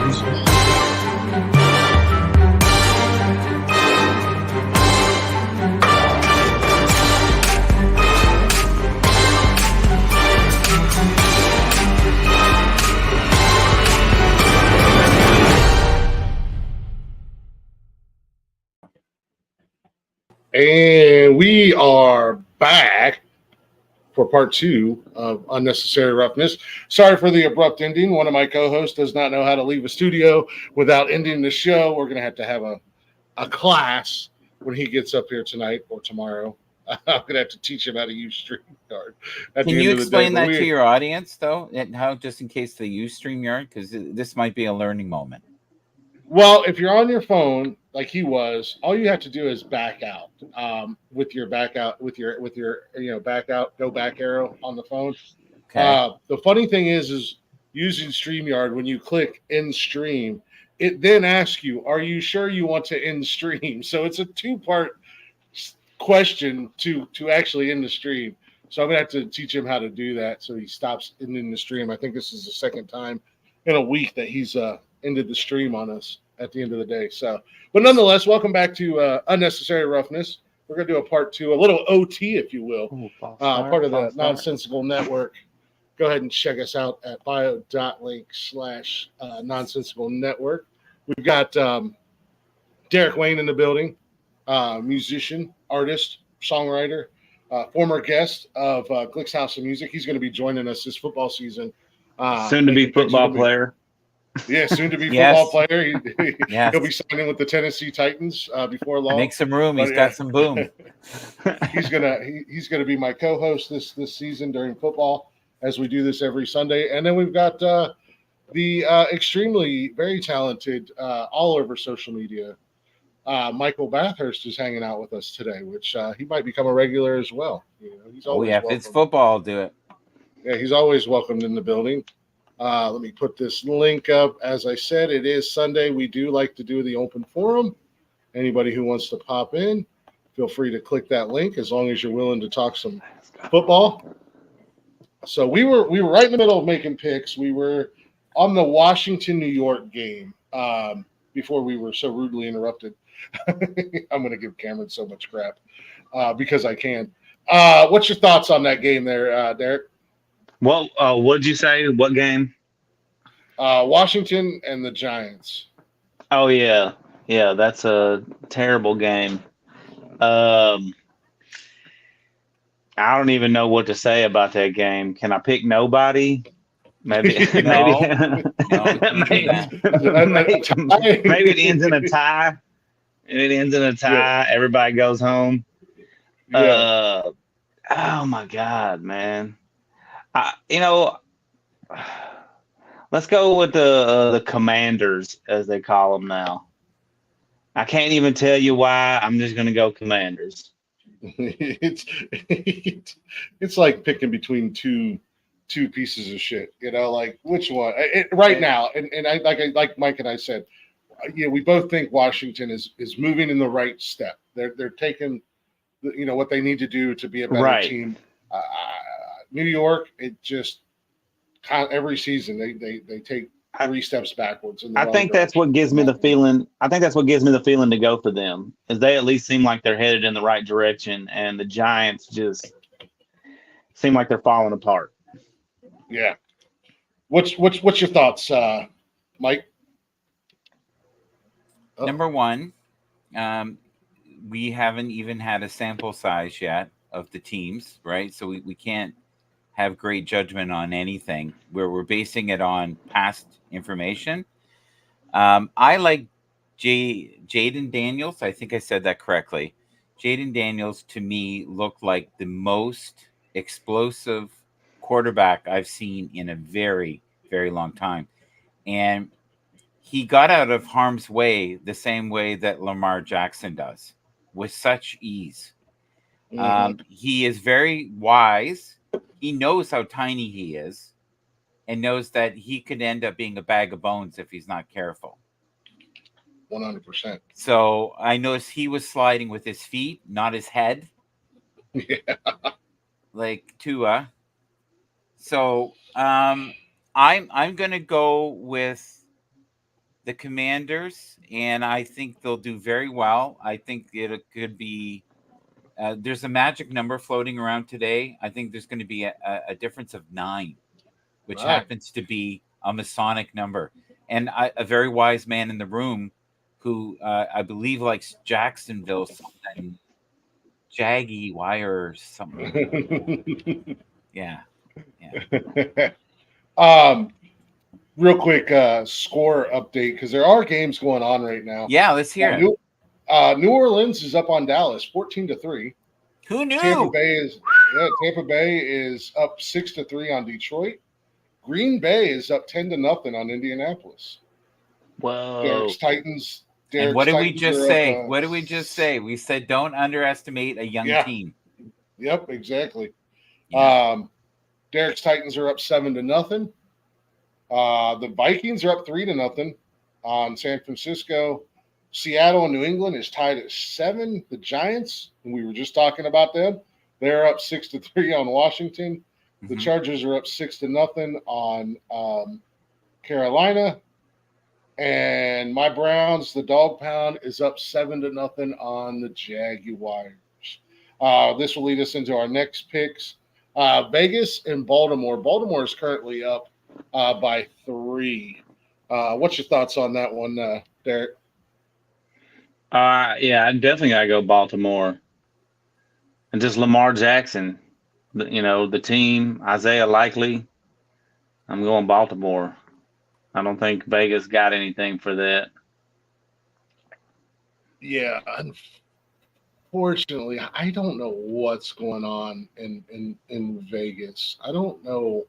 And we are back for part 2 of Unnecessary Roughness. Sorry for the abrupt ending. One of my co-hosts does not know how to leave a studio without ending the show. We're going to have a class when he gets up here tonight or tomorrow. I'm going to have to teach him how to use StreamYard. Can you explain that to your audience, though? And how, just in case they use StreamYard? Because this might be a learning moment. Well, if you're on your phone like he was, all you have to do is back out with your back out with your back out, go back arrow on the phone. Okay. The funny thing is using StreamYard, when you click end stream, it then asks you, "Are you sure you want to end stream?" So it's a 2-part question to actually end the stream. So I'm gonna have to teach him how to do that so he stops ending the stream. I think this is the second time in a week that he's ended the stream on us at the end of the day. So, but nonetheless, welcome back to Unnecessary Roughness. We're going to do a part 2, a little OT, if you will, part of the Nonsensical Network. Go ahead and check us out at bio.link/Nonsensical Network. We've got Derek Wayne in the building, musician, artist, songwriter, former guest of Glick's House of Music. He's going to be joining us this football season. Soon to be football player. Yeah, soon to be football player. He'll be signing with the Tennessee Titans before long. Make some room. He's got some boom. he's gonna be my co-host this season during football, as we do this every Sunday. And then we've got the extremely very talented, all over social media, Michael Bathurst is hanging out with us today, which he might become a regular as well. He's always if it's football, I'll do it. Yeah, he's always welcomed in the building. Let me put this link up. As I said, it is Sunday. We do like to do the open forum. Anybody who wants to pop in, feel free to click that link as long as you're willing to talk some football. So we were right in the middle of making picks. We were on the Washington, New York game before we were so rudely interrupted. I'm going to give Cameron so much crap because I can. What's your thoughts on that game there, Derek? Well, what'd you say? What game? Washington and the Giants. Oh, yeah. Yeah, that's a terrible game. I don't even know what to say about that game. Can I pick nobody? Maybe maybe it ends in a tie. It ends in a tie. Yeah. Everybody goes home. Yeah. Oh, my God, man. Let's go with the Commanders, as they call them now. I can't even tell you why. I'm just going to go Commanders. It's like picking between two pieces of shit. Like which one? Now, and I like Mike and I said, we both think Washington is moving in the right step. They're taking, what they need to do to be a better team. New York, it just every season they take 3 steps backwards. I think that's what gives me the feeling. I think that's what gives me the feeling to go for them, is they at least seem like they're headed in the right direction, and the Giants just seem like they're falling apart. Yeah. What's your thoughts, Mike? Number one, we haven't even had a sample size yet of the teams, right? So we can't have great judgment on anything where we're basing it on past information. I like Jaden Daniels. I think I said that correctly. Jaden Daniels, to me, looked like the most explosive quarterback I've seen in a very, very long time. And he got out of harm's way the same way that Lamar Jackson does, with such ease. Mm-hmm. He is very wise. He knows how tiny he is and knows that he could end up being a bag of bones if he's not careful. 100%. So I noticed he was sliding with his feet, not his head. Yeah. Like Tua. So I'm going to go with the Commanders, and I think they'll do very well. I think it could be. There's a magic number floating around today. I think there's going to be a difference of 9, which Right. happens to be a Masonic number. And a very wise man in the room who I believe likes Jacksonville something, Jaggy Wire or something. Yeah. Real quick score update, because there are games going on right now. Yeah, let's hear it. New Orleans is up on Dallas 14-3. Who knew? Tampa Bay is up 6-3 on Detroit. Green Bay is up 10-0 on Indianapolis. Whoa. Derek's Titans. And what did we just say? What did we just say? We said don't underestimate a young team. Yep, exactly. Yeah. Derek's Titans are up 7-0. The Vikings are up 3-0 on San Francisco. Seattle and New England is tied at 7. The Giants, and we were just talking about them, they're up 6-3 on Washington. The Chargers are up 6-0 on Carolina. And my Browns, the Dog Pound, is up 7-0 on the Jaguars. This will lead us into our next picks. Vegas and Baltimore. Baltimore is currently up by 3. What's your thoughts on that one, Derek? Yeah, I definitely gotta go Baltimore. And just Lamar Jackson, the team, Isaiah Likely. I'm going Baltimore. I don't think Vegas got anything for that. Yeah, unfortunately, I don't know what's going on in Vegas. I don't know.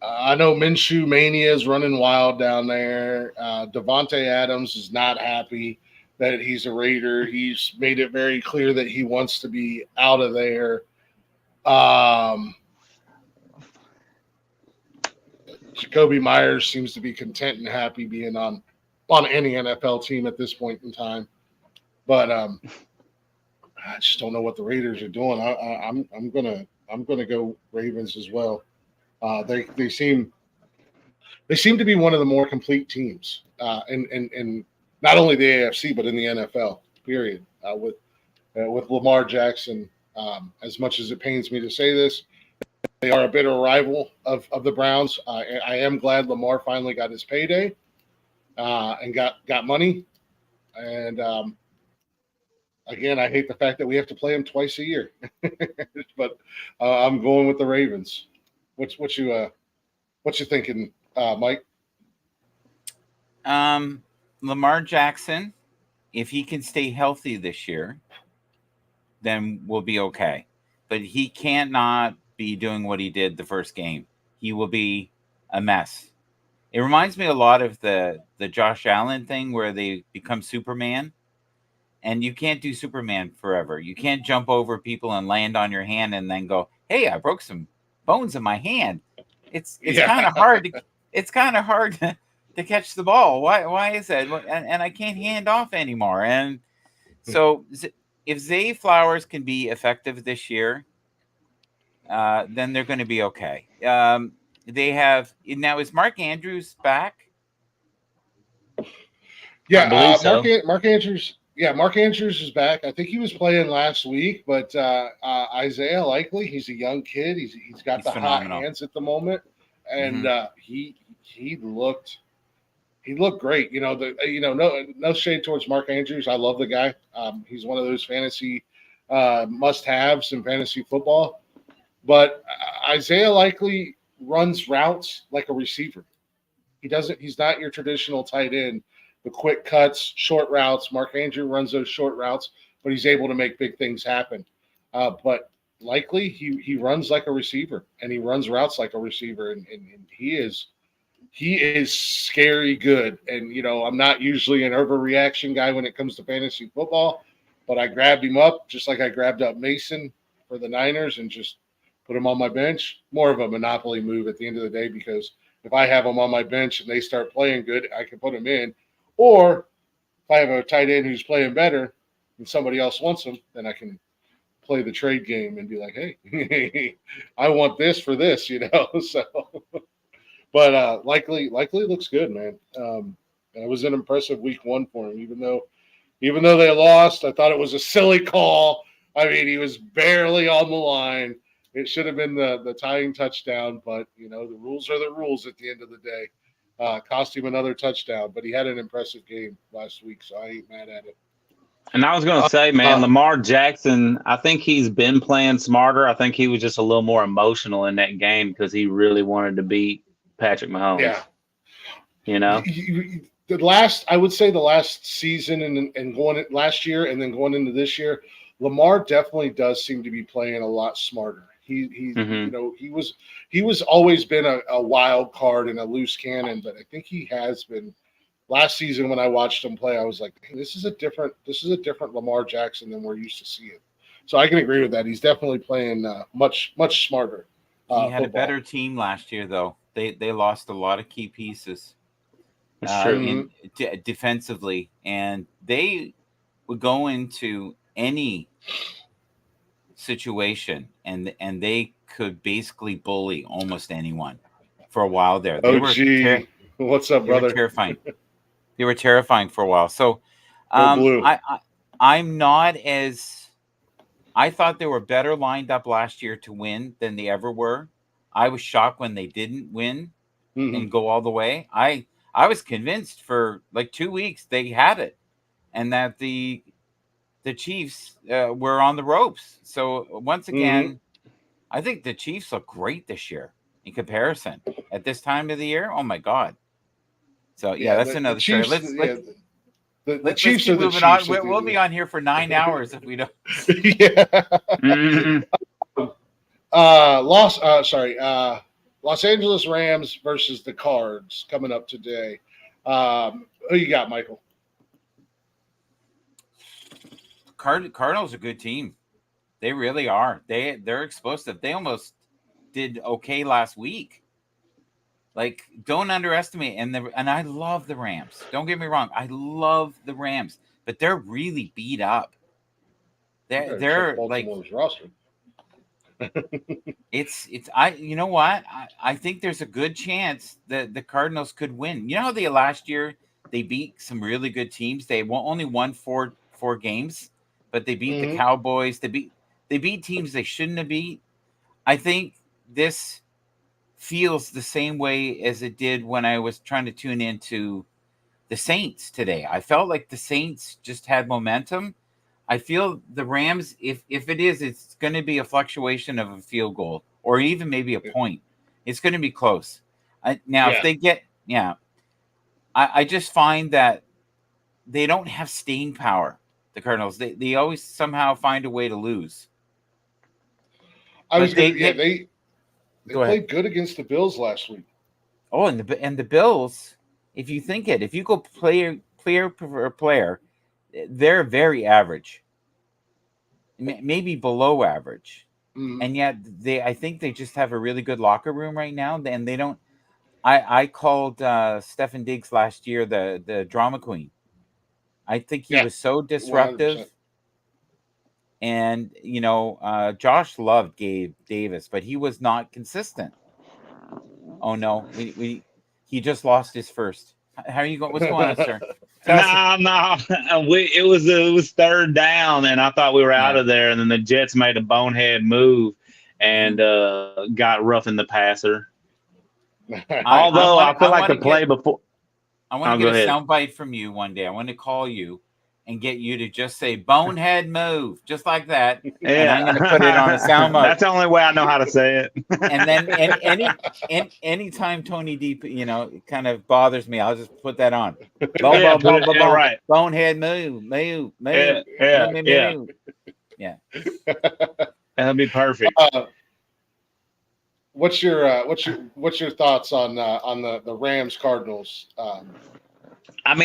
I know Minshew Mania is running wild down there. Devontae Adams is not happy that he's a Raider. He's made it very clear that he wants to be out of there. Jacoby Myers seems to be content and happy being on any NFL team at this point in time. But I just don't know what the Raiders are doing. I'm gonna go Ravens as well. They seem to be one of the more complete teams in not only the AFC but in the NFL. Period. With Lamar Jackson, as much as it pains me to say this, they are a bitter rival of the Browns. I am glad Lamar finally got his payday and got money. And again, I hate the fact that we have to play him twice a year. But I'm going with the Ravens. What you thinking, Mike? Lamar Jackson, if he can stay healthy this year, then we'll be okay. But he cannot be doing what he did the first game. He will be a mess. It reminds me a lot of the Josh Allen thing where they become Superman, and you can't do Superman forever. You can't jump over people and land on your hand and then go, "Hey, I broke some bones in my hand." It's kind of hard. It's kind of hard to catch the ball. Why is that? And I can't hand off anymore. And so if Zay Flowers can be effective this year, then they're going to be okay. They have now. Is Mark Andrews back? Yeah, I believe so. Mark Andrews. Yeah, Mark Andrews is back. I think he was playing last week, but Isaiah Likely, he's a young kid. He's got the phenomenal hot hands at the moment, and he looked great. No shade towards Mark Andrews. I love the guy. He's one of those fantasy must-haves in fantasy football. But Isaiah Likely runs routes like a receiver. He's not your traditional tight end. The quick cuts, short routes. Mark Andrews runs those short routes, but he's able to make big things happen. But Likely, he runs like a receiver, and he runs routes like a receiver, and he is scary good. And I'm not usually an overreaction guy when it comes to fantasy football, but I grabbed him up just like I grabbed up Mason for the Niners and just put him on my bench. More of a monopoly move at the end of the day, because if I have them on my bench and they start playing good, I can put them in. Or if I have a tight end who's playing better and somebody else wants them, then I can play the trade game and be like, hey, I want this for this, So, But likely looks good, man. It was an impressive week 1 for him, even though they lost. I thought it was a silly call. I mean, he was barely on the line. It should have been the tying touchdown, but the rules are the rules at the end of the day. Cost him another touchdown, but he had an impressive game last week, so I ain't mad at it. And I was going to say, man, Lamar Jackson, I think he's been playing smarter. I think he was just a little more emotional in that game because he really wanted to beat Patrick Mahomes. Yeah. I would say the last season and going last year and then going into this year, Lamar definitely does seem to be playing a lot smarter. He was always been a wild card and a loose cannon, but I think he has been. Last season when I watched him play, I was like, hey, this is a different Lamar Jackson than we're used to seeing. So I can agree with that. He's definitely playing much smarter. He had football. a better team last year, though. They lost a lot of key pieces defensively, and they would go into any situation and they could basically bully almost anyone for a while there. What's up, brother? Were terrifying. They were terrifying for a while. So I'm not as – I thought they were better lined up last year to win than they ever were. I was shocked when they didn't win and go all the way. I was convinced for like 2 weeks they had it and that the Chiefs were on the ropes. So once again, I think the Chiefs look great this year in comparison. At this time of the year, oh, my God. So, that's another story. The Chiefs are the Chiefs. On. We'll be on here for 9 hours if we don't. Los Angeles Rams versus the Cards coming up today. Who you got, Michael? Cardinals are a good team. They really are. They're explosive. They almost did okay last week. Like, don't underestimate. And I love the Rams. Don't get me wrong. I love the Rams, but they're really beat up. They're like roster. You know what? I think there's a good chance that the Cardinals could win. You know how last year they beat some really good teams. They only won four games, but they beat the Cowboys. They beat teams they shouldn't have beat. I think this feels the same way as it did when I was trying to tune into the Saints today. I felt like the Saints just had momentum. I feel the Rams, if it is, it's going to be a fluctuation of a field goal or even maybe a point. It's going to be close. If they get, I just find that they don't have staying power, the Cardinals. They always somehow find a way to lose. They played good against the Bills last week. Oh, and the Bills, if you go player per player, they're very average, maybe below average, and yet I think they just have a really good locker room right now. And they don't. I called Stefan Diggs last year the drama queen. I think he was so disruptive. 100%. And, Josh loved Gabe Davis, but he was not consistent. Oh, no. He just lost his first. How are you going? What's going on, sir? No. It was third down, and I thought we were out of there. And then the Jets made a bonehead move and got roughing the passer. Although I feel like the play before. I want to get a soundbite from you one day. I want to call you and get you to just say bonehead move, just like that. Yeah. And I'm going to put it on a sound mode. That's the only way I know how to say it. And then anytime Tony D, kind of bothers me, I'll just put that on. Right. Bonehead move. Yeah. That'll be perfect. What's your thoughts on the Rams Cardinals? I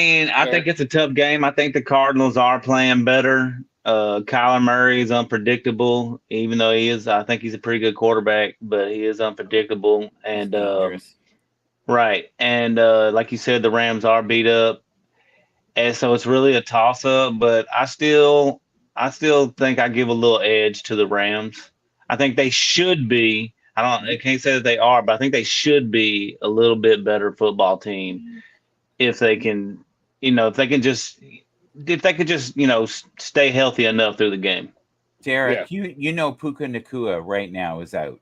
think it's a tough game. I think the Cardinals are playing better. Kyler Murray is unpredictable, even though I think he's a pretty good quarterback, but he is unpredictable. And right. And like you said, the Rams are beat up. And so it's really a toss up, but I still think I give a little edge to the Rams. I think they should be. I can't say that they are, but I think they should be a little bit better football team if they can, if they could just, stay healthy enough through the game. Derek, you know Puka Nakua right now is out.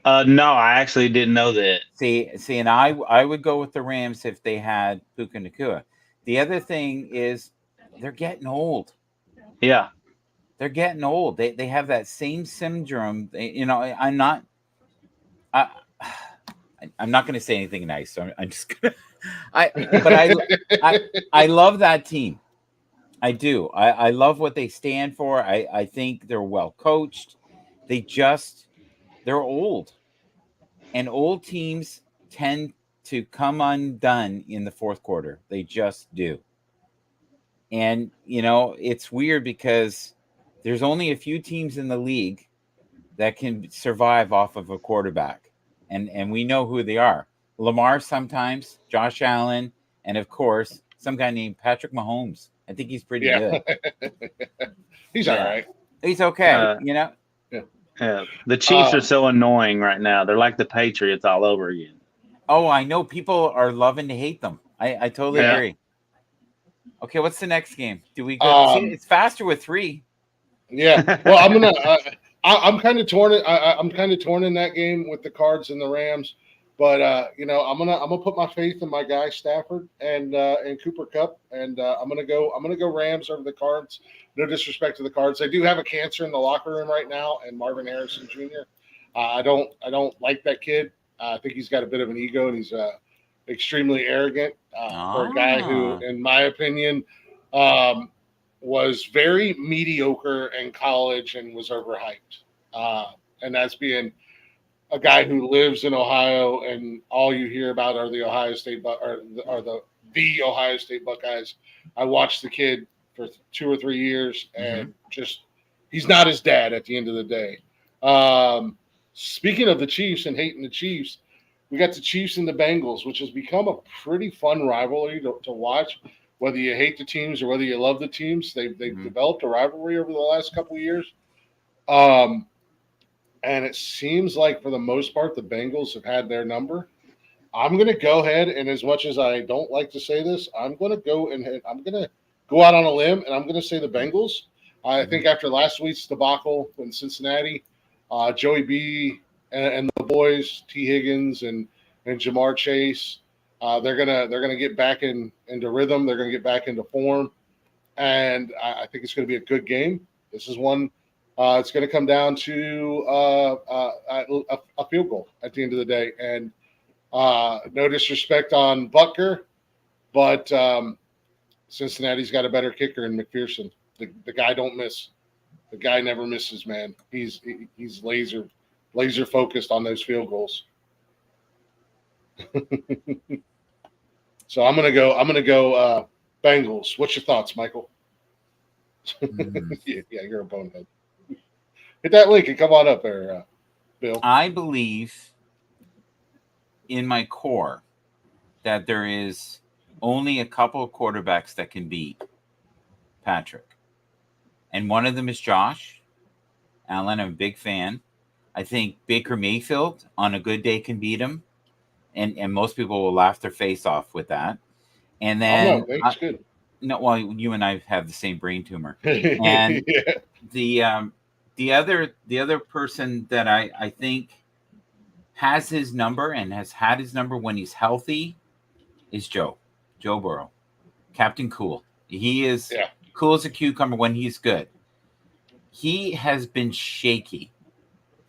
No, I actually didn't know that. See, and I would go with the Rams if they had Puka Nakua. The other thing is they're getting old. Yeah. They're getting old. They have that same syndrome. I'm not going to say anything nice. So I'm just gonna. I love that team. I do. I love what they stand for. I think they're well coached. They're old, and old teams tend to come undone in the fourth quarter. They just do. And it's weird because there's only a few teams in the league that can survive off of a quarterback. And we know who they are. Lamar sometimes, Josh Allen, and of course, some guy named Patrick Mahomes. I think he's pretty good. He's all right. He's okay, Yeah. The Chiefs are so annoying right now. They're like the Patriots all over again. Oh, I know. People are loving to hate them. I totally agree. Okay, what's the next game? Do we go? It's faster with 3. Yeah. Well, I'm kind of torn. I'm kind of torn in that game with the Cards and the Rams, but I'm gonna put my faith in my guy Stafford and Cooper Kupp, and I'm gonna go Rams over the Cards. No disrespect to the Cards, they do have a cancer in the locker room right now, and Marvin Harrison Jr. I don't like that kid. I think he's got a bit of an ego, and he's extremely arrogant for a guy who, in my opinion, was very mediocre in college and was overhyped. And that's being a guy who lives in Ohio, and all you hear about are the Ohio State the Ohio State Buckeyes. I watched the kid for 2 or 3 years, and just he's not his dad at the end of the day. Speaking of the Chiefs and hating the Chiefs, we got the Chiefs and the Bengals, which has become a pretty fun rivalry to watch. Whether you hate the teams or whether you love the teams, they've developed a rivalry over the last couple of years. And it seems like for the most part, the Bengals have had their number. I'm going to go ahead, and as much as I don't like to say this, I'm going to go out on a limb, and I'm going to say the Bengals. I think after last week's debacle in Cincinnati, Joey B and the boys, T. Higgins and Jamar Chase, they're gonna get back into rhythm. They're gonna get back into form, and I think it's going to be a good game. This is one. It's going to come down to a field goal at the end of the day, and no disrespect on Butker, but Cincinnati's got a better kicker in McPherson. The guy don't miss. The guy never misses, man. He's laser focused on those field goals. So I'm gonna go Bengals. What's your thoughts, Michael? Yeah, you're a bonehead. Hit that link and come on up there, Bill. I believe in my core that there is only a couple of quarterbacks that can beat Patrick. And one of them is Josh Allen. I'm a big fan. I think Baker Mayfield on a good day can beat him. And most people will laugh their face off with that. And then that's good. No, well, you and I have the same brain tumor. And the other person that I think has his number and has had his number when he's healthy is Joe Burrow, Captain Cool. He is cool as a cucumber when he's good. He has been shaky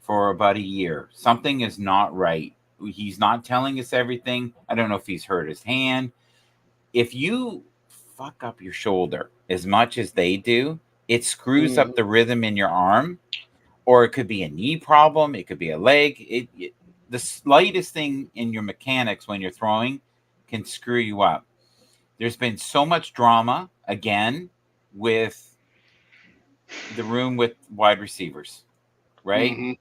for about a year. Something is not right. He's not telling us everything. I don't know if he's hurt his hand. If you fuck up your shoulder as much as they do, it screws up the rhythm in your arm, or it could be a knee problem. It could be a leg. The slightest thing in your mechanics when you're throwing can screw you up. There's been so much drama again with the room with wide receivers, right? Mm-hmm.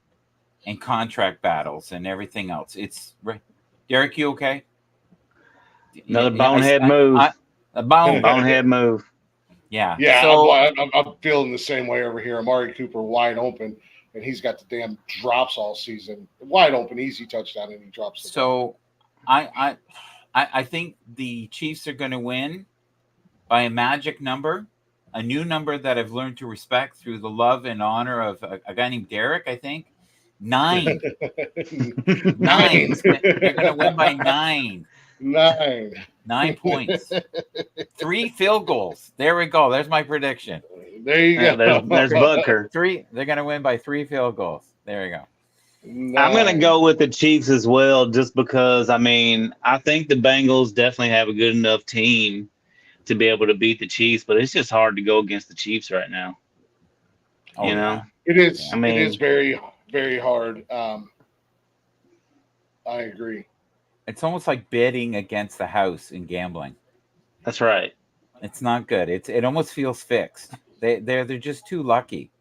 And contract battles and everything else. It's Derek, you okay? Another bonehead move. A bonehead move. Yeah. Yeah. So I'm feeling the same way over here. Amari Cooper wide open, and he's got the damn drops all season, wide open, easy touchdown, and he drops the ball. So, I think the Chiefs are going to win by a magic number, a new number that I've learned to respect through the love and honor of a guy named Derek. I think 9. 9. They're going to win by 9. 9 points. 3 field goals. There we go. There's my prediction. There you go. There's Butker. 3. They're going to win by 3 field goals. There you go. 9. I'm going to go with the Chiefs as well, just because, I mean, I think the Bengals definitely have a good enough team to be able to beat the Chiefs, but it's just hard to go against the Chiefs right now. Oh, you know? It is. I mean, it is very, very hard. I agree. It's almost like bidding against the house in gambling. That's right. It's not good. It almost feels fixed. They're just too lucky.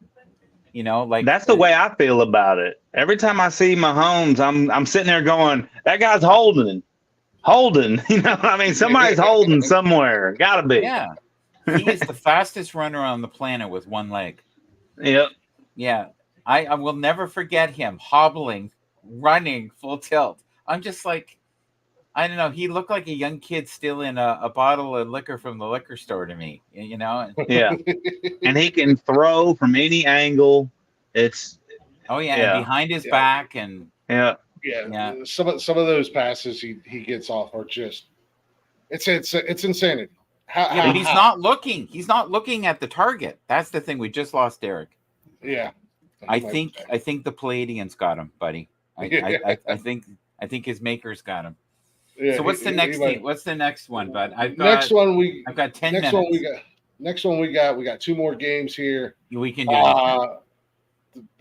You know, like That's the way I feel about it. Every time I see Mahomes, I'm sitting there going, that guy's holding. You know, I mean, somebody's holding somewhere. Gotta be. Yeah. He is the fastest runner on the planet with one leg. Yep. Yeah. I will never forget him hobbling, running full tilt. I'm just like, I don't know. He looked like a young kid stealing a bottle of liquor from the liquor store to me, you know? Yeah. And he can throw from any angle. It's Oh, yeah. Yeah. And behind his back. And yeah. Yeah. Some of those passes he gets off are just it's insanity. yeah, but he's not looking. He's not looking at the target. That's the thing. We just lost Derek. Yeah. I think the Palladians got him, buddy. I think his makers got him. Yeah, So what's the next thing? What's the next one, bud? I've got Next one 10 next minutes. Next one we got 2 more games here. We can do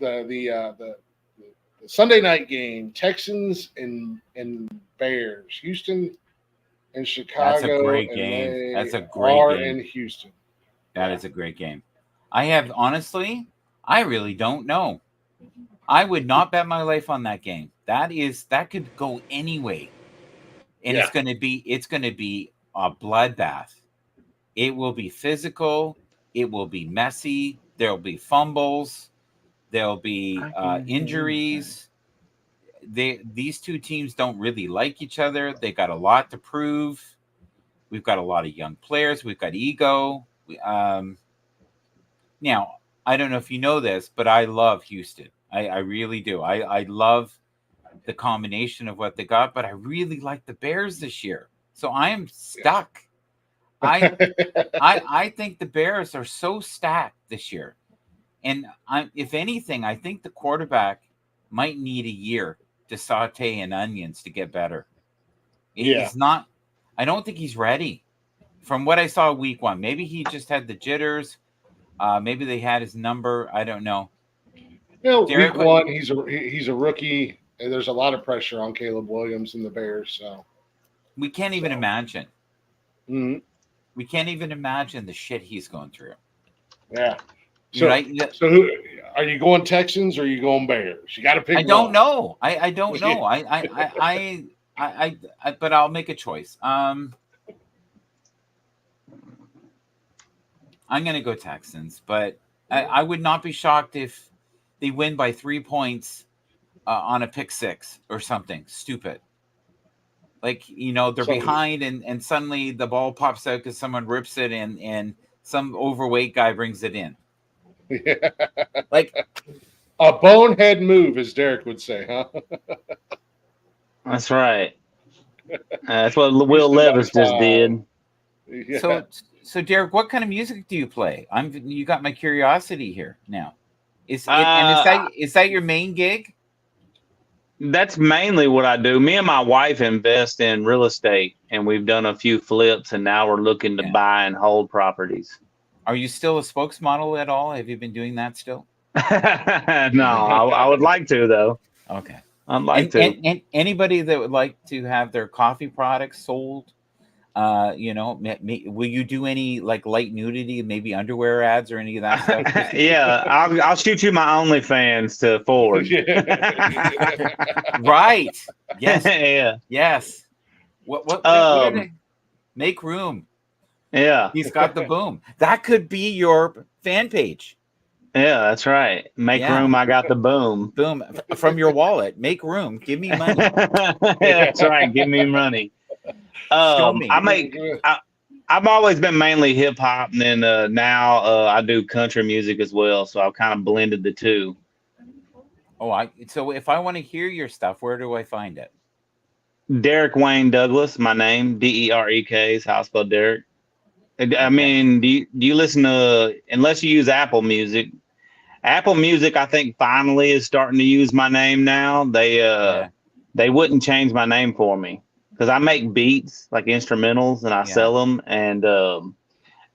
it. The Sunday night game, Texans and Bears, Houston and Chicago. That's a great and game. they That's a great are game. in Houston. That is a great game. Honestly, I really don't know. I would not bet my life on that game. That could go anyway. And it's going to be a bloodbath. It will be physical. It will be messy. There'll be fumbles. There'll be injuries. These two teams don't really like each other. They got a lot to prove. We've got a lot of young players. We've got ego. Now, I don't know if you know this, but I love Houston. I really do. I love the combination of what they got, but I really like the Bears this year. So I am stuck. I think the Bears are so stacked this year. And if anything, I think the quarterback might need a year to saute in onions to get better. He's not. I don't think he's ready. From what I saw week 1, maybe he just had the jitters. Maybe they had his number. I don't know. Week 1, he's a rookie. And there's a lot of pressure on Caleb Williams and the Bears. So we can't even imagine. Mm-hmm. We can't even imagine the shit he's going through. Yeah. So, so who are you going, Texans or are you going Bears? You got to pick. I don't know. I don't know. But I'll make a choice. I'm going to go Texans, but I would not be shocked if they win by 3 points on a pick 6 or something stupid. Like, they're behind and suddenly the ball pops out because someone rips it and some overweight guy brings it in. Yeah. Like a bonehead move, as Derek would say, huh? That's right. That's what Will Levis just did. Yeah. So Derek, what kind of music do you play? You got my curiosity here now. Is that your main gig? That's mainly what I do. Me and my wife invest in real estate, and we've done a few flips, and now we're looking to buy and hold properties. Are you still a spokesmodel at all? Have you been doing that still? No, I would like to, though. Okay. I'd like to. And anybody that would like to have their coffee products sold, will you do any like light nudity, maybe underwear ads or any of that stuff? Yeah, I'll shoot you my OnlyFans to forward. Right. Yes. Yeah. Yes. What make room. Yeah. He's got the boom. That could be your fan page. Yeah, that's right. Make Yeah. room. I got the boom. Boom. From your wallet. Make room. Give me money. That's right. Give me money. Show me. I've always been mainly hip hop, and then now I do country music as well. So I've kind of blended the two. So if I want to hear your stuff, where do I find it? Derek Wayne Douglas, my name, Derek is how I spell Derek. I mean, do you listen to, unless you use Apple Music? Apple Music, I think finally is starting to use my name now. They wouldn't change my name for me because I make beats like instrumentals and I sell them. And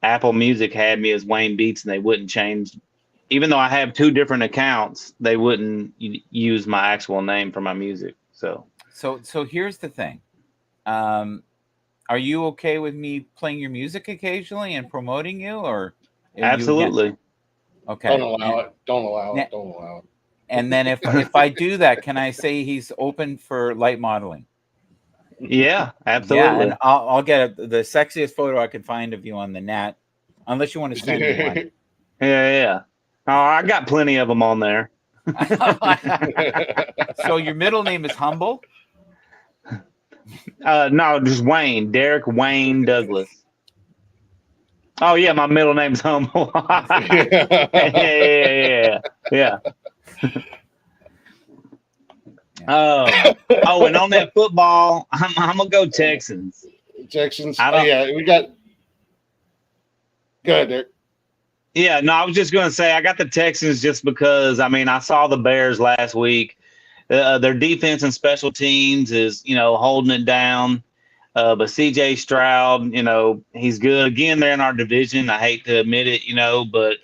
Apple Music had me as Wayne Beats, and they wouldn't change. Even though I have 2 different accounts, they wouldn't use my actual name for my music. So here's the thing. Are you okay with me playing your music occasionally and promoting you, or absolutely? Okay. Don't allow it. And then if I do that, can I say he's open for light modeling? Yeah, absolutely. Yeah, and I'll get the sexiest photo I can find of you on the net, unless you want to send me one. Yeah. Oh, I got plenty of them on there. So your middle name is Humble? No, just Wayne. Derek Wayne Douglas. Oh yeah, my middle name's Humble. Yeah. And on that football, I'm gonna go Texans. Texans. We got. Go ahead, Derek. Yeah, no, I was just gonna say I got the Texans just because I saw the Bears last week. Their defense and special teams is holding it down. But CJ Stroud, he's good. Again, they're in our division. I hate to admit it, but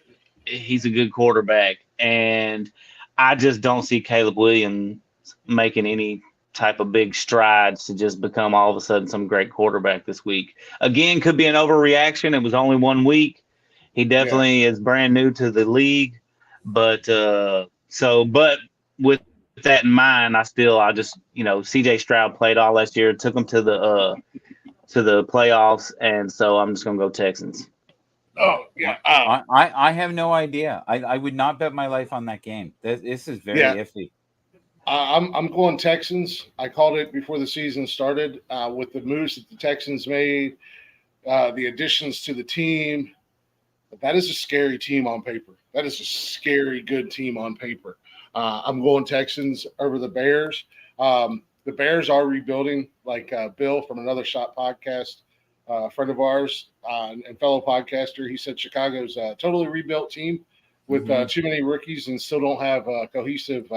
he's a good quarterback. And I just don't see Caleb Williams making any type of big strides to just become all of a sudden some great quarterback this week. Again, could be an overreaction. It was only 1 week. He definitely is brand new to the league. But with that in mind, I just CJ Stroud played all last year, took him to the playoffs, and so I'm just gonna go Texans. Oh yeah, I have no idea. I would not bet my life on that game. This is very iffy. I'm going Texans. I called it before the season started with the moves that the Texans made, the additions to the team. But that is a scary team on paper. That is a scary good team on paper. I'm going Texans over the Bears. The Bears are rebuilding, like Bill from Another Shot podcast, a friend of ours and fellow podcaster. He said Chicago's a totally rebuilt team with too many rookies and still don't have a cohesive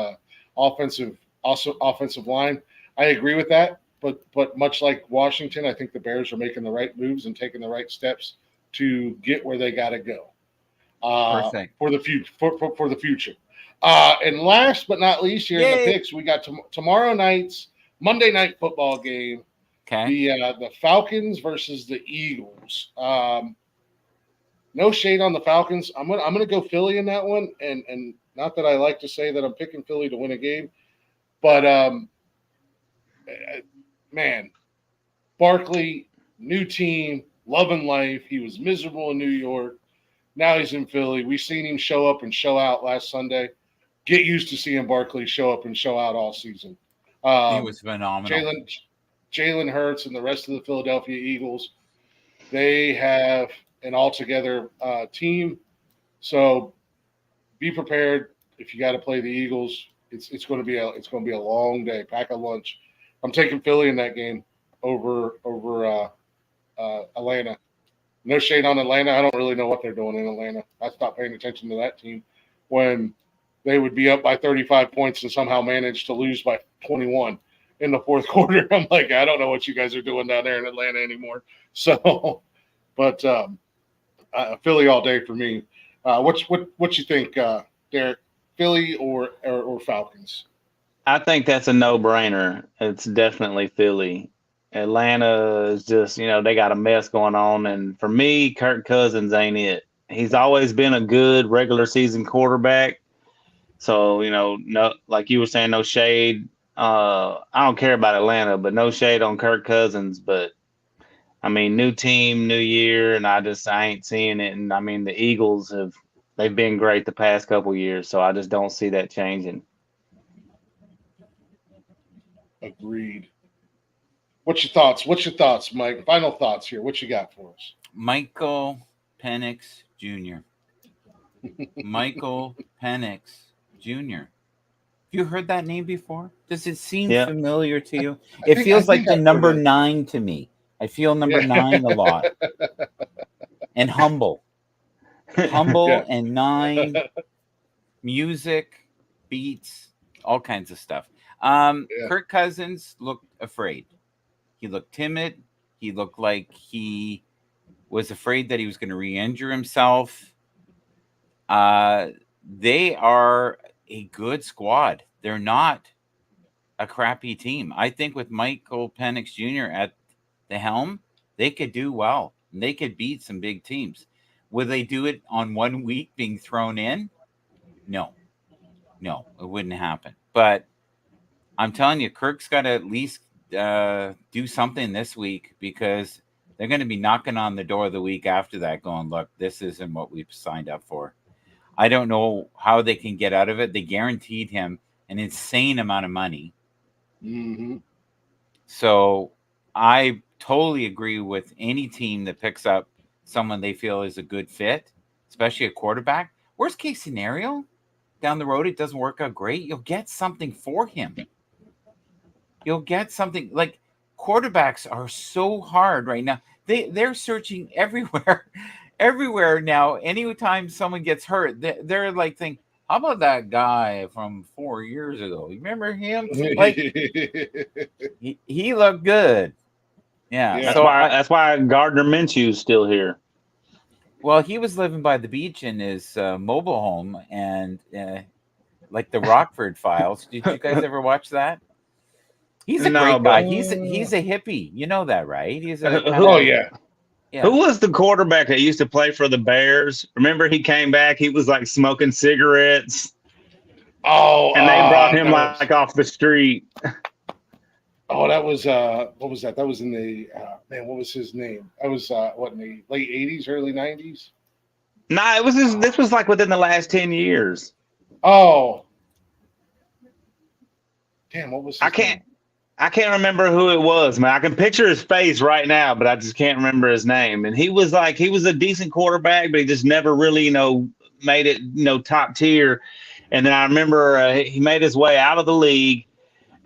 offensive line. I agree with that, but much like Washington, I think the Bears are making the right moves and taking the right steps to get where they got to go for the future. For the future. And last but not least, here in the picks, we got tomorrow night's Monday Night Football game. Okay. The Falcons versus the Eagles. No shade on the Falcons. I'm gonna go Philly in that one, and not that I like to say that I'm picking Philly to win a game, but man, Barkley, new team, loving life. He was miserable in New York. Now he's in Philly. We've seen him show up and show out last Sunday. Get used to seeing Barkley show up and show out all season. He was phenomenal. Jalen Hurts and the rest of the Philadelphia Eagles, they have an all-together team. So be prepared if you got to play the Eagles. It's going to be a long day. Pack a lunch. I'm taking Philly in that game over Atlanta. No shade on Atlanta. I don't really know what they're doing in Atlanta. I stopped paying attention to that team when they would be up by 35 points and somehow manage to lose by 21 in the fourth quarter. I'm like, I don't know what you guys are doing down there in Atlanta anymore. So, but Philly all day for me. What you think, Derek? Philly or Falcons? I think that's a no-brainer. It's definitely Philly. Atlanta is just, they got a mess going on. And for me, Kirk Cousins ain't it. He's always been a good regular season quarterback. So, no, like you were saying, no shade. I don't care about Atlanta, but no shade on Kirk Cousins. But, new team, new year, and I ain't seeing it. And, the Eagles have They've been great the past couple years, so I just don't see that changing. Agreed. What's your thoughts? What's your thoughts, Mike? Final thoughts here. What you got for us? Michael Penix Jr. Michael Penix Jr. Have you heard that name before? Does it seem familiar to you? It feels like the number 9 to me. I feel number 9 a lot. And humble. Humble and 9. Music, beats, all kinds of stuff. Kirk Cousins looked afraid. He looked timid. He looked like he was afraid that he was going to re-injure himself. They are a good squad. They're not a crappy team. I think with Michael Penix Jr. at the helm, they could do well. They could beat some big teams. Will they do it on 1 week being thrown in? No, it wouldn't happen. But I'm telling you, Kirk's got to at least do something this week, because they're going to be knocking on the door the week after that going, look, this isn't what we've signed up for. I don't know how they can get out of it. They guaranteed him an insane amount of money. Mm-hmm. So I totally agree with any team that picks up someone they feel is a good fit, especially a quarterback. Worst case scenario, down the road, it doesn't work out great. You'll get something for him. You'll get something. Like, quarterbacks are so hard right now. They're searching everywhere now. Anytime someone gets hurt, they're like thinking, how about that guy from 4 years ago? You remember him? Like, he looked good. Yeah. That's why Gardner Minshew's still here. Well, he was living by the beach in his mobile home, and like the Rockford Files. Did you guys ever watch that? He's a great guy. He's a hippie. You know that, right? He's a Yeah. Who was the quarterback that used to play for the Bears? Remember, he came back. He was like smoking cigarettes. Oh, and they brought him like off the street. Oh, that was what was that? That was in the man. What was his name? That was what, in the late '80s, early '90s? Nah, it was this was like within the last 10 years. Oh, damn! What was his name? I can't remember who it was, man. I can picture his face right now, but I just can't remember his name. And he was a decent quarterback, but he just never really, made it, top tier. And then I remember he made his way out of the league.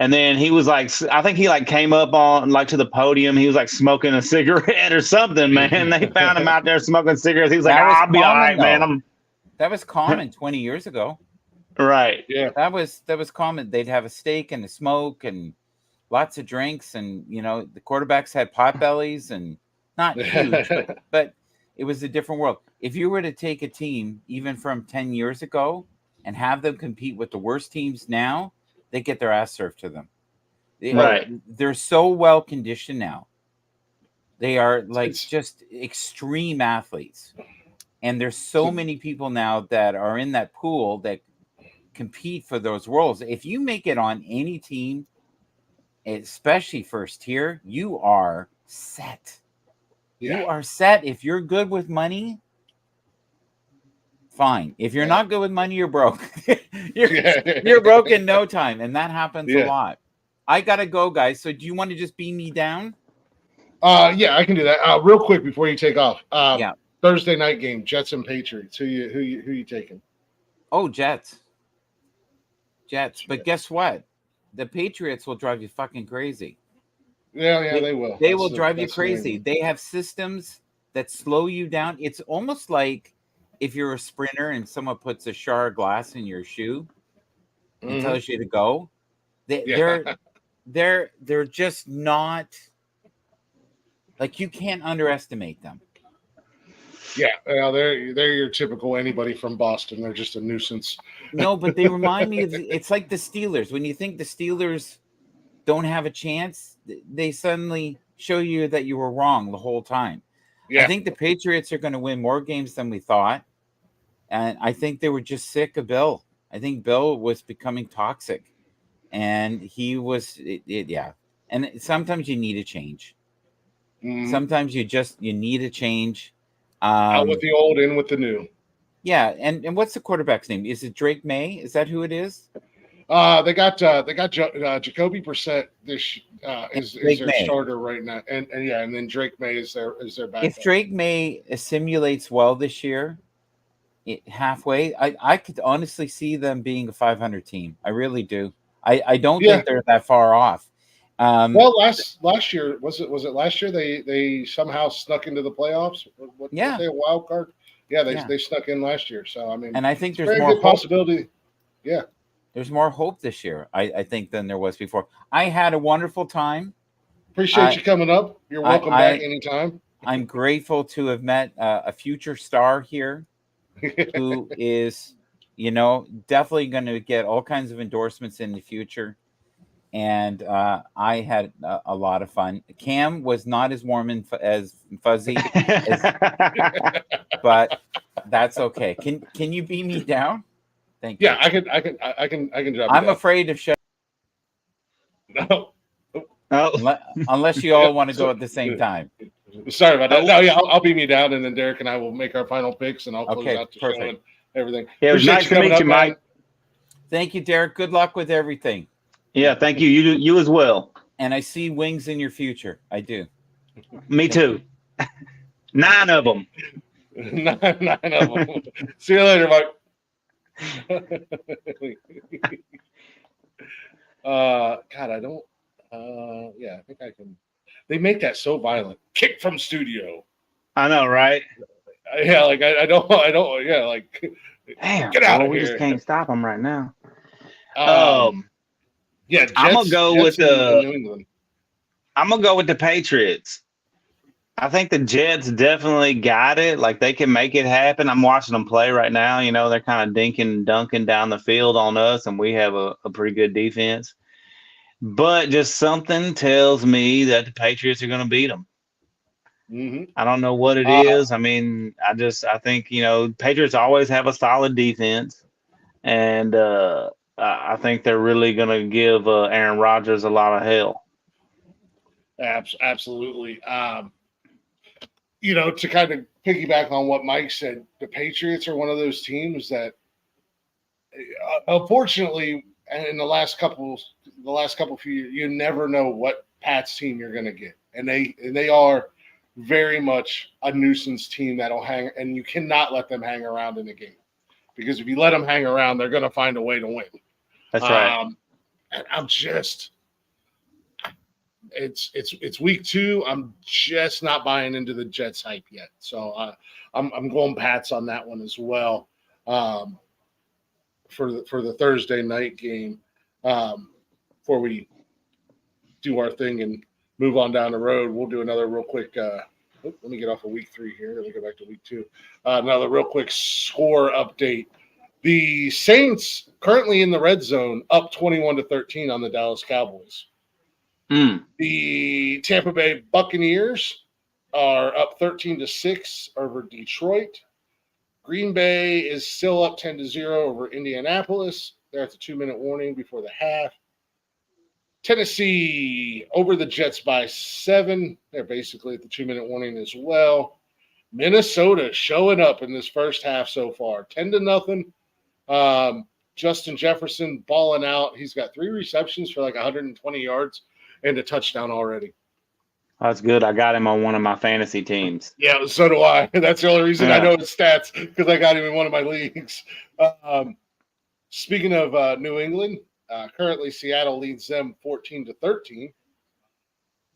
And then he was I think he came up on to the podium. He was smoking a cigarette or something, man. They found him out there smoking cigarettes. He was I'll be all right, man. That was common 20 years ago. Right. Yeah. That was common. They'd have a steak and a smoke and lots of drinks, and the quarterbacks had pot bellies, and not huge, but it was a different world. If you were to take a team even from 10 years ago and have them compete with the worst teams now, they get their ass served to them. They're so well conditioned now. They are just extreme athletes, and there's so many people now that are in that pool that compete for those roles. If you make it on any team, especially first tier, you are set. Yeah. You are set. If you're good with money, fine. If you're not good with money, you're broke. you're broke in no time, and that happens a lot. I gotta go, guys. So do you want to just beam me down? Yeah, I can do that. Real quick before you take off. Thursday night game, Jets and Patriots. Who you taking? Oh, Jets. But guess what? The Patriots will drive you fucking crazy. Yeah, they will. They will drive you crazy. They have systems that slow you down. It's almost like if you're a sprinter and someone puts a shard glass in your shoe and tells you to go. They're just not, you can't underestimate them. Yeah, they're your typical anybody from Boston. They're just a nuisance. No, but they remind me of it's like the Steelers. When you think the Steelers don't have a chance, they suddenly show you that you were wrong the whole time. Yeah. I think the Patriots are going to win more games than we thought. And I think they were just sick of Bill. I think Bill was becoming toxic. And he was, And sometimes you need a change. Sometimes you need a change. Out with the old, in with the new. Yeah, and what's the quarterback's name? Is it Drake May? Is that who it is? They got Jacoby Brissett. Is Drake their May. starter right now, and then Drake May is their backup. If Drake May simulates well this year, halfway, I could honestly see them being a 500 team. I really do. I don't think they're that far off. Well, last year was it last year they somehow snuck into the playoffs? Were they a wild card? Yeah, they snuck in last year. So I mean, and I think there's very more good possibility. Yeah, there's more hope this year. I think than there was before. I had a wonderful time. Appreciate you coming up. You're welcome back anytime. I'm grateful to have met a future star here, who is, definitely going to get all kinds of endorsements in the future. And I had a lot of fun. Cam was not as warm and as fuzzy, but that's okay. Can you beam me down? Thank you. Yeah, I can drop. I'm afraid of shut. No. Unless you all want to go at the same time. Sorry about that. No, yeah, I'll beam you down, and then Derek and I will make our final picks, and I'll close out the show and everything. Yeah, it was nice to meet you, Mike. Thank you, Derek. Good luck with everything. Yeah, thank you. You as well. And I see wings in your future. I do. Me too. 9 of them. 9 of them. See you later, Mike. God, I don't. Yeah, I think I can. They make that so violent. Kick from studio. I know, right? Yeah, like I don't. Yeah, like. Damn, get out of we here. Just can't stop them right now. Yeah, Jets, I'm gonna go Jets with New England. I'm gonna go with the Patriots. I think the Jets definitely got it. Like, they can make it happen. I'm watching them play right now. They're kind of dinking and dunking down the field on us, and we have a pretty good defense. But just something tells me that the Patriots are going to beat them. Mm-hmm. I don't know what it is. I mean, I think, Patriots always have a solid defense. And I think they're really going to give Aaron Rodgers a lot of hell. Absolutely. To kind of piggyback on what Mike said, the Patriots are one of those teams that, unfortunately, in the last couple few years, you never know what Pat's team you're going to get, and they are very much a nuisance team that'll hang, and you cannot let them hang around in the game, because if you let them hang around, they're going to find a way to win. That's right. And I'm just. It's week 2. I'm just not buying into the Jets hype yet, so I'm going Pats on that one as well. For the Thursday night game, before we do our thing and move on down the road, we'll do another real quick. Let me get off of week 3 here. Let me go back to week 2. Another real quick score update. The Saints currently in the red zone, up 21-13 on the Dallas Cowboys. The Tampa Bay Buccaneers are up 13-6 over Detroit. Green Bay is still up 10-0 over Indianapolis. They're at the 2-minute warning before the half. Tennessee over the Jets by 7. They're basically at the 2-minute warning as well. Minnesota showing up in this first half so far, 10-0. Justin Jefferson balling out. He's got 3 receptions for like 120 yards. And a touchdown already. That's good. I got him on one of my fantasy teams. Yeah, so do I. That's the only reason I know his stats, because I got him in one of my leagues. Speaking of New England, currently Seattle leads them 14-13.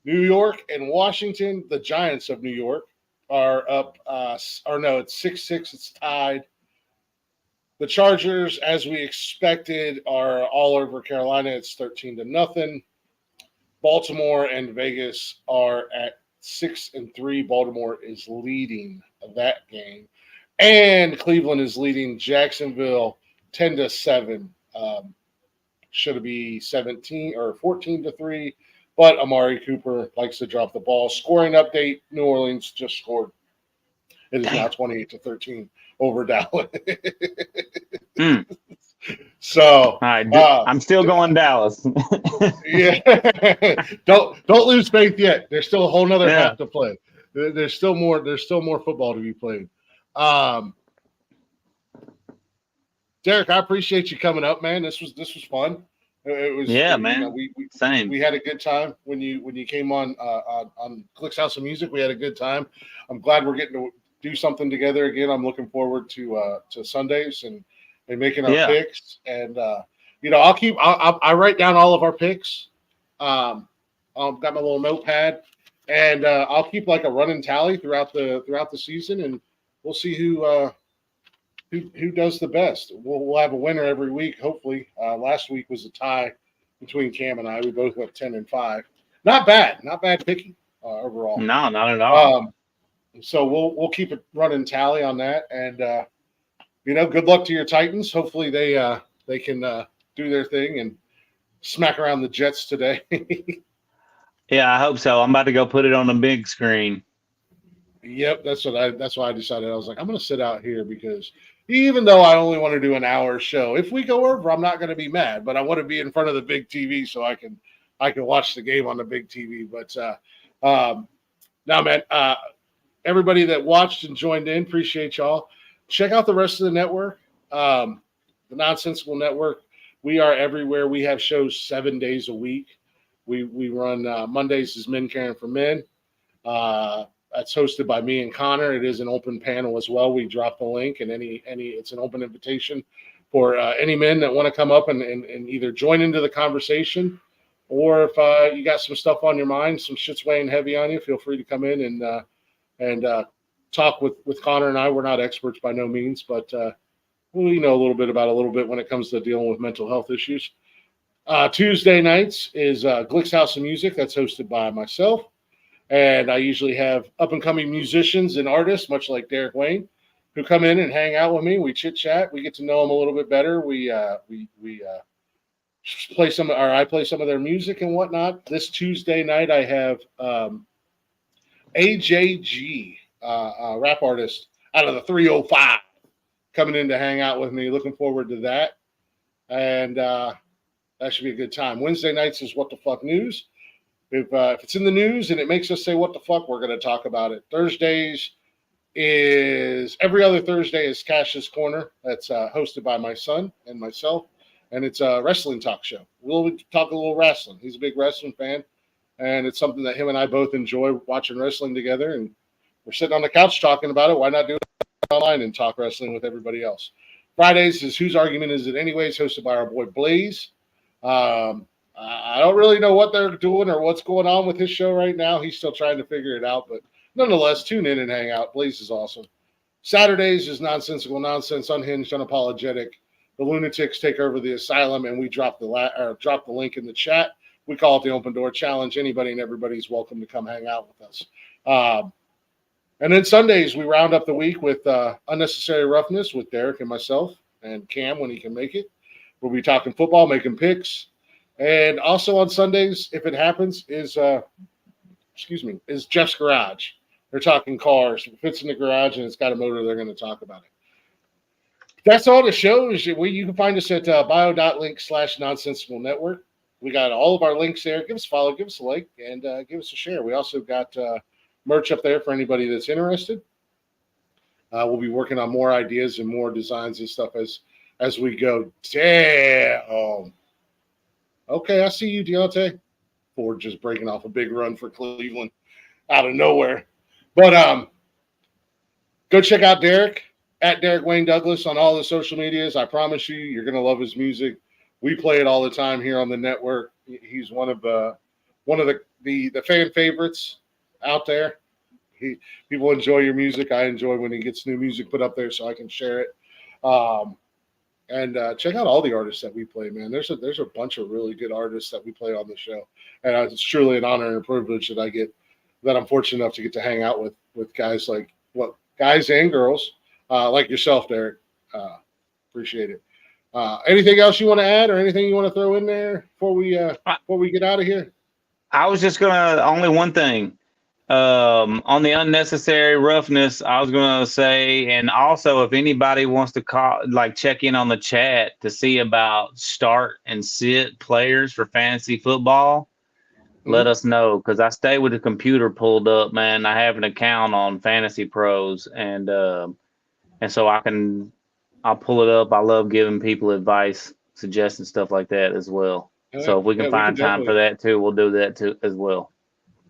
New York and Washington, the Giants of New York, are up. It's 6-6. It's tied. The Chargers, as we expected, are all over Carolina. It's 13-0. Baltimore and Vegas are at 6-3. Baltimore is leading that game. And Cleveland is leading Jacksonville 10-7. Should it be 17 or 14-3? But Amari Cooper likes to drop the ball. Scoring update: New Orleans just scored. It is now 28-13 over Dallas. So, all right, I'm still going Dallas. Yeah, don't lose faith yet. There's still a whole nother half to play. There's still more football to be played. Derek, I appreciate you coming up, man. This was fun. It was, Yeah, you man. know, Same. we had a good time when you came on Click's House of Music. We had a good time. I'm glad we're getting to do something together again. I'm looking forward to Sundays and making our Yeah. picks. And you know, I write down all of our picks. I've got my little notepad, and I'll keep like a running tally throughout the season, and we'll see who does the best. We'll have a winner every week, hopefully. Last week was a tie between Cam and I. We both went 10-5. Not bad picking overall. No, not at all. So we'll keep a running tally on that, and you know, good luck to your Titans. Hopefully they can do their thing and smack around the Jets today. Yeah, I hope so. I'm about to go put it on the big screen. Yep, that's why I decided. I was like, I'm going to sit out here because even though I only want to do an hour show, if we go over, I'm not going to be mad. But I want to be in front of the big TV so I can watch the game on the big TV. But now, man, everybody that watched and joined in, appreciate y'all. Check out the rest of the network, the Nonsensical Network. We are everywhere. We have shows 7 days a week. We run Mondays is Men Caring for Men. That's hosted by me and Connor. It is an open panel as well. We drop the link, and it's an open invitation for any men that want to come up and either join into the conversation, or if you got some stuff on your mind, some shit's weighing heavy on you, feel free to come in and talk with Connor and I. We're not experts by no means, but we know a little bit when it comes to dealing with mental health issues. Tuesday nights is Glick's House of Music. That's hosted by myself. And I usually have up-and-coming musicians and artists, much like Derek Wayne, who come in and hang out with me. We chit-chat. We get to know them a little bit better. I play some of their music and whatnot. This Tuesday night, I have AJG, rap artist out of the 305, coming in to hang out with me. Looking forward to that. And that should be a good time. Wednesday nights is What the Fuck News. If it's in the news and it makes us say what the fuck, we're going to talk about it. Thursdays is every other Thursday is Cash's Corner. That's hosted by my son and myself, and it's a wrestling talk show. We'll talk a little wrestling. He's a big wrestling fan, and it's something that him and I both enjoy watching wrestling together. And we're sitting on the couch talking about it. Why not do it online and talk wrestling with everybody else? Fridays is Whose Argument Is It Anyways, hosted by our boy Blaze. I don't really know what they're doing or what's going on with his show right now. He's still trying to figure it out, but nonetheless, tune in and hang out. Blaze is awesome. Saturdays is Nonsensical Nonsense, Unhinged, Unapologetic. The Lunatics take over the asylum, and we drop the link in the chat. We call it the Open Door Challenge. Anybody and everybody's welcome to come hang out with us. And then Sundays, we round up the week with Unnecessary Roughness with Derek and myself and Cam when he can make it. We'll be talking football, making picks. And also on Sundays, if it happens, is Jeff's Garage. They're talking cars. If it fits in the garage and it's got a motor, they're going to talk about it. That's all the shows. You can find us at bio.link/nonsensical network. We got all of our links there. Give us a follow, give us a like, and give us a share. We also got merch up there for anybody that's interested. We'll be working on more ideas and more designs and stuff as we go. Damn. Okay, I see you, Deontay. Ford just breaking off a big run for Cleveland out of nowhere. But go check out Derek at Derek Wayne Douglas on all the social medias. I promise you're going to love his music. We play it all the time here on the network. He's one of the fan favorites out there. People enjoy your music. I enjoy when he gets new music put up there so I can share it. And check out all the artists that we play, man. There's a bunch of really good artists that we play on the show, and it's truly an honor and a privilege that I'm fortunate enough to get to hang out with guys guys and girls like yourself, Derek. Appreciate it. Anything else you want to add, or anything you want to throw in there before we get out of here? I was just only one thing. On the unnecessary roughness, I was going to say, and also if anybody wants to check in on the chat to see about start and sit players for fantasy football, let us know, because I stay with the computer pulled up, man. I have an account on Fantasy Pros, and so I can I'll pull it up. I love giving people advice, suggestions, stuff like that as well. So if we can find time for that too, we'll do that too as well.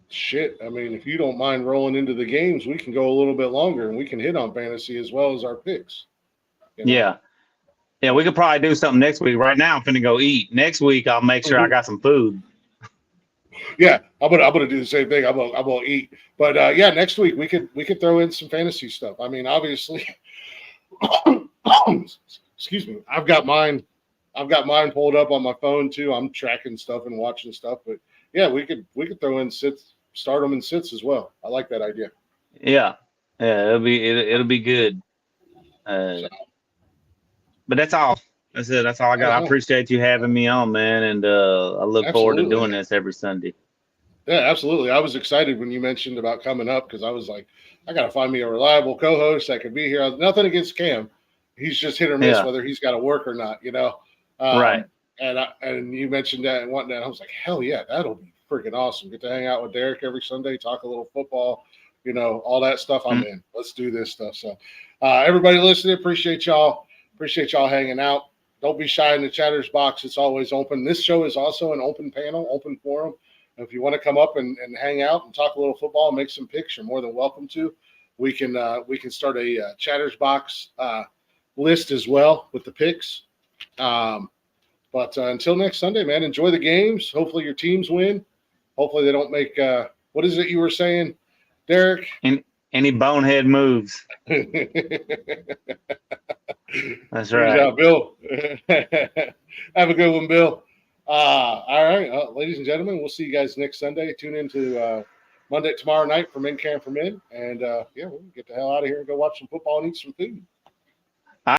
Shit, I mean, if you don't mind rolling into the games, we can go a little bit longer and we can hit on fantasy as well as our picks. You know? Yeah, we could probably do something next week. Right now, I'm finna go eat. Next week, I'll make sure I got some food. Yeah, I'm gonna do the same thing. I'm gonna eat. But yeah, next week we could throw in some fantasy stuff. I mean, obviously, excuse me. I've got mine pulled up on my phone too. I'm tracking stuff and watching stuff. But yeah, we could throw in sits, start them in sits as well. I like that idea. Yeah, it'll be good. But that's all. That's it. That's all I got. I appreciate you having me on, man, and I look forward to doing this every Sunday. Yeah, absolutely. I was excited when you mentioned about coming up because I was like, I got to find me a reliable co-host that could be here. Nothing against Cam. He's just hit or miss whether he's got to work or not, you know? Right. And you mentioned that and whatnot. I was like, hell yeah, that'll be freaking awesome. Get to hang out with Derek every Sunday, talk a little football, you know, all that stuff. I'm in. Let's do this stuff. So everybody listening, appreciate y'all. Appreciate y'all hanging out. Don't be shy in the chatters box. It's always open. This show is also an open panel, open forum. If you want to come up and hang out and talk a little football and make some picks, you're more than welcome to. We can start a chatters box list as well with the picks. But until next Sunday, man, enjoy the games. Hopefully your teams win. Hopefully they don't make what is it you were saying, Derek? Any bonehead moves. That's right. Good job, Bill. Have a good one, Bill. All right, ladies and gentlemen, we'll see you guys next Sunday. Tune in to tomorrow night for Men Camp for Men. And, yeah, we'll get the hell out of here and go watch some football and eat some food.